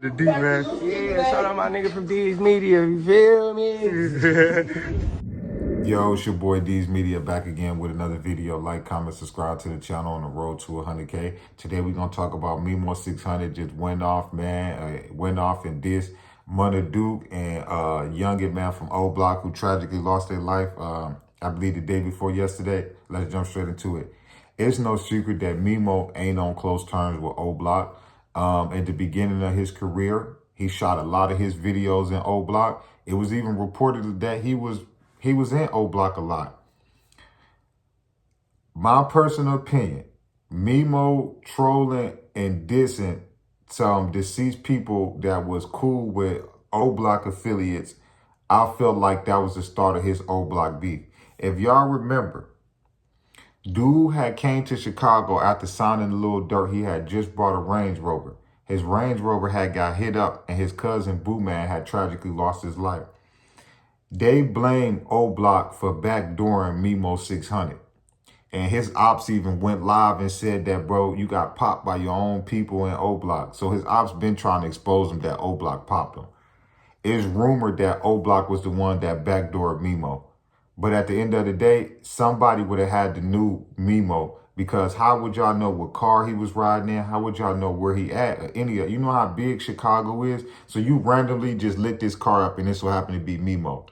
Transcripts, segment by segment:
The D, man. Yeah, shout out my nigga from D's Media, you feel me? Yo, it's your boy D's Media back again with another video. Like, comment, subscribe to the channel on the road to 100K. Today we're going to talk about MEMO600 just went off, man. Went off and dissed Munna Duke and Youngin, man, from Oblock, who tragically lost their life, I believe the day before yesterday. Let's jump straight into it. It's no secret that Memo ain't on close terms with Oblock. At the beginning of his career, he shot a lot of his videos in Oblock. It was even reported that he was in Oblock a lot. My personal opinion, Memo trolling and dissing some deceased people that was cool with Oblock affiliates, I felt like that was the start of his Oblock beef. If y'all remember, dude had came to Chicago after signing a little dirt. He had just bought a Range Rover. His Range Rover had got hit up and his cousin Boo Man had tragically lost his life. They blamed Oblock for backdooring MEMO600. And his ops even went live and said that, bro, you got popped by your own people in Oblock. So his ops been trying to expose him that Oblock popped him. It's rumored that Oblock was the one that backdoored Memo. But at the end of the day, somebody would have had to know Memo, because how would y'all know what car he was riding in? How would y'all know where he at? You know how big Chicago is? So you randomly just lit this car up and this will happen to be Memo.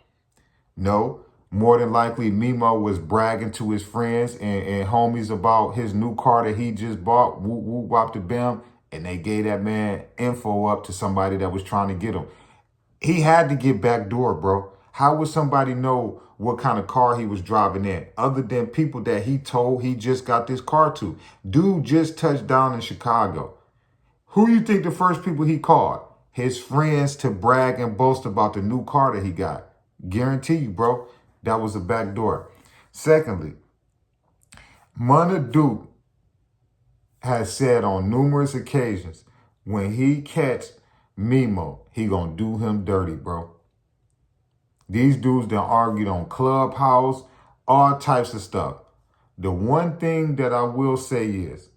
No, more than likely Memo was bragging to his friends and homies about his new car that he just bought, whoop, whoop, wop to bam, and they gave that man info up to somebody that was trying to get him. He had to get backdoor, bro. How would somebody know what kind of car he was driving in other than people that he told he just got this car to? Dude just touched down in Chicago. Who you think the first people he called? His friends, to brag and boast about the new car that he got. Guarantee you, bro, that was a backdoor. Secondly, Munna Duke has said on numerous occasions, when he catch Memo, he gonna do him dirty, bro. These dudes done argued on Clubhouse, all types of stuff. The one thing that I will say is,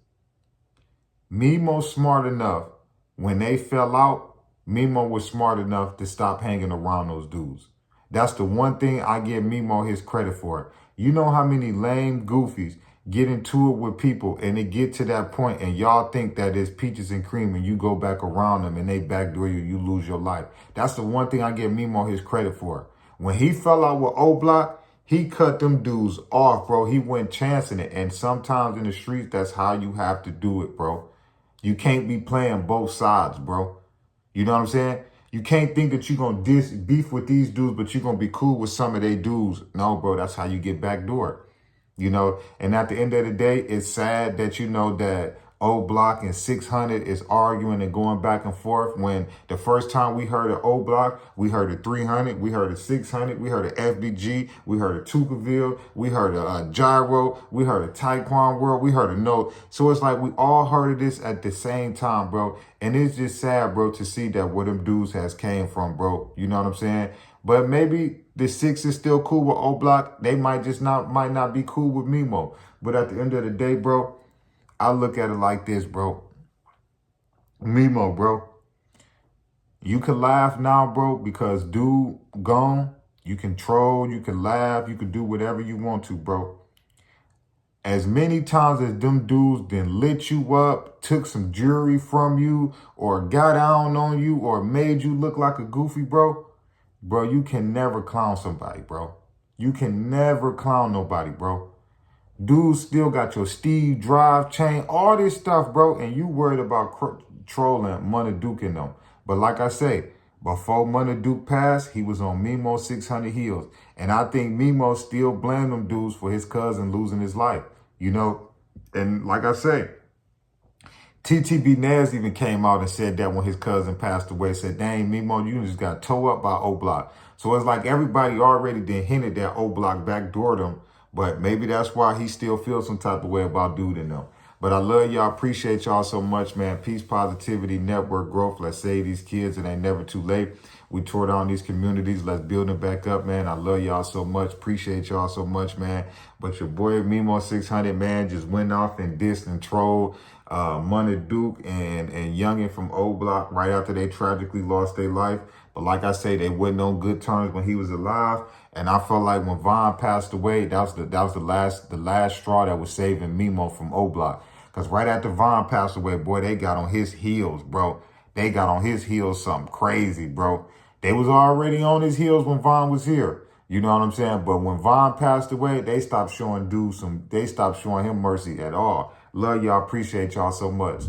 Memo smart enough, when they fell out, Memo was smart enough to stop hanging around those dudes. That's the one thing I give Memo his credit for. You know how many lame goofies get into it with people and they get to that point and y'all think that it's peaches and cream and you go back around them and they backdoor you, you lose your life. That's the one thing I give Memo his credit for. When he fell out with Oblock, he cut them dudes off, bro. He went chancing it. And sometimes in the streets, that's how you have to do it, bro. You can't be playing both sides, bro. You know what I'm saying? You can't think that you're going to beef with these dudes, but you're going to be cool with some of their dudes. No, bro, that's how you get backdoored. You know, and at the end of the day, it's sad that you know that Oblock and 600 is arguing and going back and forth, when the first time we heard of Oblock, we heard of 300, we heard of 600, we heard of FBG, we heard of Tukaville, we heard of Gyro, we heard of Taekwon World, we heard of No. So it's like we all heard of this at the same time, bro. And it's just sad, bro, to see that where them dudes has came from, bro. You know what I'm saying? But maybe the 6 is still cool with Oblock. They might not be cool with Memo. But at the end of the day, bro, I look at it like this, bro. Memo, bro. You can laugh now, bro, because dude gone. You can troll, you can laugh, you can do whatever you want to, bro. As many times as them dudes then lit you up, took some jewelry from you, or got down on you, or made you look like a goofy, bro, you can never clown somebody, bro. You can never clown nobody, bro. Dude still got your Steve Drive chain, all this stuff, bro, and you worried about trolling Munna Duke and them. But like I say, before Munna Duke passed, he was on MEMO600 heels. And I think Memo still blamed them dudes for his cousin losing his life, you know? And like I say, TTB Naz even came out and said that when his cousin passed away, said, dang, Memo, you just got towed up by Oblock. So it's like everybody already then hinted that Oblock backdoored him. But maybe that's why he still feels some type of way about dude and them. But I love y'all. Appreciate y'all so much, man. Peace, positivity, network growth. Let's save these kids. It ain't never too late. We tore down these communities. Let's build them back up, man. I love y'all so much. Appreciate y'all so much, man. But your boy MEMO600, man, just went off and dissed and trolled Munna Duke and Youngin from Oblock right after they tragically lost their life. But like I say, they wasn't on good terms when he was alive. And I felt like when Von passed away, that was the last straw that was saving Memo from Oblock. Cause right after Von passed away, boy, they got on his heels, bro. They got on his heels something crazy, bro. They was already on his heels when Von was here. You know what I'm saying? But when Von passed away, they stopped showing they stopped showing him mercy at all. Love y'all. Appreciate y'all so much.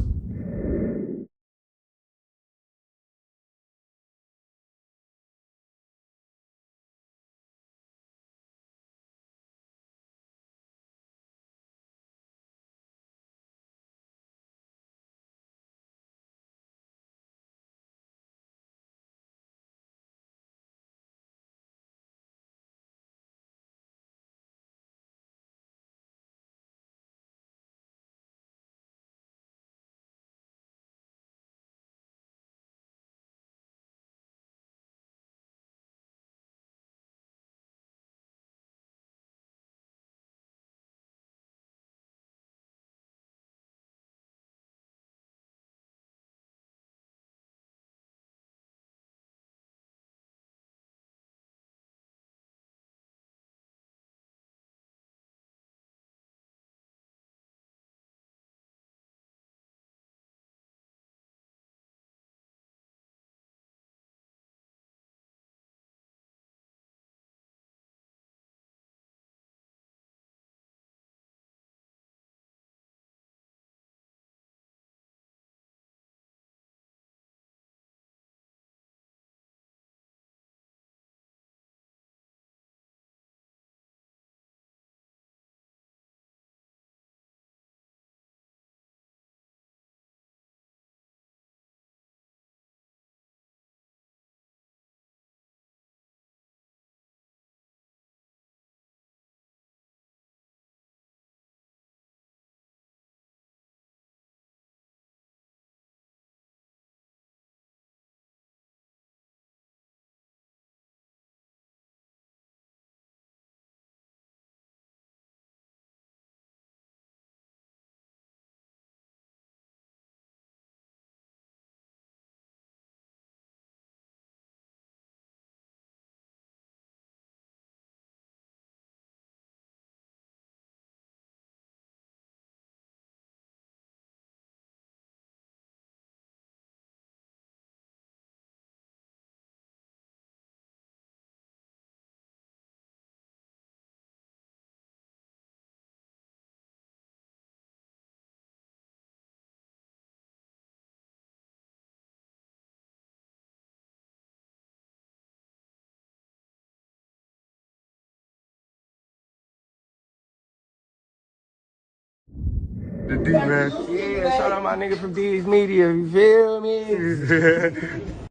The D, man. Yeah, shout out my nigga from D's Media, you feel me?